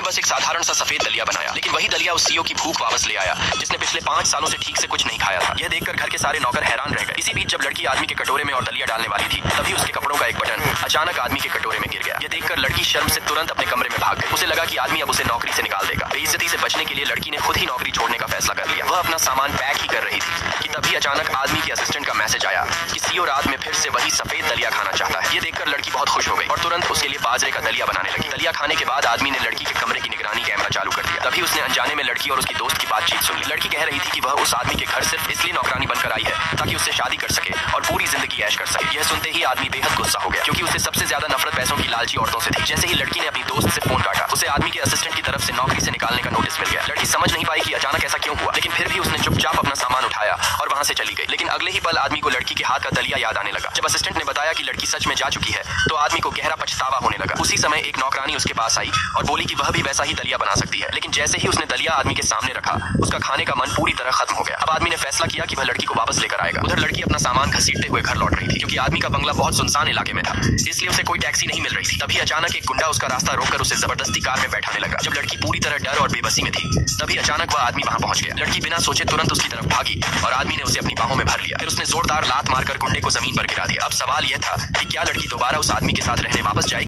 बस एक साधारण सा सफेद दलिया बनाया, लेकिन वही दलिया उस सीईओ की भूख वापस ले आया जिसने पिछले 5 सालों से ठीक से कुछ नहीं खाया था। यह देखकर घर के सारे नौकर हैरान रह गए। इसी बीच जब लड़की आदमी के कटोरे में और दलिया डालने वाली थी, तभी उसके कपड़ों का एक बटन अचानक आदमी के कटोरे में गिर गया। यह देखकर लड़की शर्म से तुरंत अपने कमरे में भाग गई। उसे लगा कि आदमी अब उसे नौकरी से निकाल देगा। बेइज्जती से बचने के लिए लड़की ने खुद ही नौकरी छोड़ने का फैसला कर लिया। वह अपना सामान पैक ही कर रही थी कि तभी अचानक आदमी के असिस्टेंट का मैसेज आया कि सीईओ रात में फिर से वही सफेद दलिया खाना चाहता है। यह देखकर लड़की बहुत खुश हो गई और तुरंत उसके लिए बाजरे का दलिया बनाने लगी। दलिया खाने के बाद आदमी ने लड़की के कमरे की निगरानी कैमरा चालू कर दिया। तभी उसने अनजाने में लड़की और उसकी दोस्त की बातचीत सुन ली। लड़की कह रही थी कि वह उस आदमी के घर सिर्फ इसलिए नौकरानी बनकर आई है ताकि उससे शादी कर सके और पूरी जिंदगी ऐश कर सके। यह सुनते ही आदमी बेहद गुस्सा हो गया, क्योंकि उसे सबसे ज्यादा नफरत पैसों की लालची औरतों से थी। जैसे ही लड़की ने अपनी दोस्त से फोन काटा, उसे आदमी के असिस्टेंट की तरफ से नौकरी से निकालने का नोटिस मिल गया। लड़की समझ नहीं पाई कि अचानक ऐसा क्यों हुआ, लेकिन फिर भी उसने चुपचाप अपना सामान उठाया और वहां से चली गई। लेकिन अगले ही पल आदमी को लड़की के हाथ का दलिया याद आने लगा। जब असिस्टेंट ने बताया कि लड़की सच में जा चुकी है, तो आदमी को गहरा पछतावा होने लगा। उसी समय एक नौकरानी उसके पास आई और बोली कि वह भी वैसा ही दलिया बना सकती है। लेकिन जैसे ही उसने दलिया आदमी के सामने रखा, उसका खाने का मन पूरी तरह खत्म हो गया। अब आदमी ने फैसला किया कि वह लड़की को वापस लेकर आएगा। उधर लड़की अपना सामान घसीटते हुए घर लौट रही थी, क्योंकि आदमी का बंगला बहुत सुनसान इलाके में था, इसलिए उसे कोई टैक्सी नहीं मिल रही थी। तभी अचानक एक गुंडा उसका रास्ता रोककर उसे जबरदस्ती कार में बैठाने लगा। जब लड़की पूरी तरह डर और बेबसी में थी, तभी अचानक वह आदमी वहां पहुंच गया। लड़की बिना सोचे तुरंत उसकी तरफ भागी और आदमी ने उसे अपनी बाहों में भर लिया। फिर उसने जोरदार लात मारकर गुंडे को जमीन पर गिरा दिया। अब सवाल यह था कि क्या लड़की दोबारा उस आदमी के साथ रहने वापस जाएगी।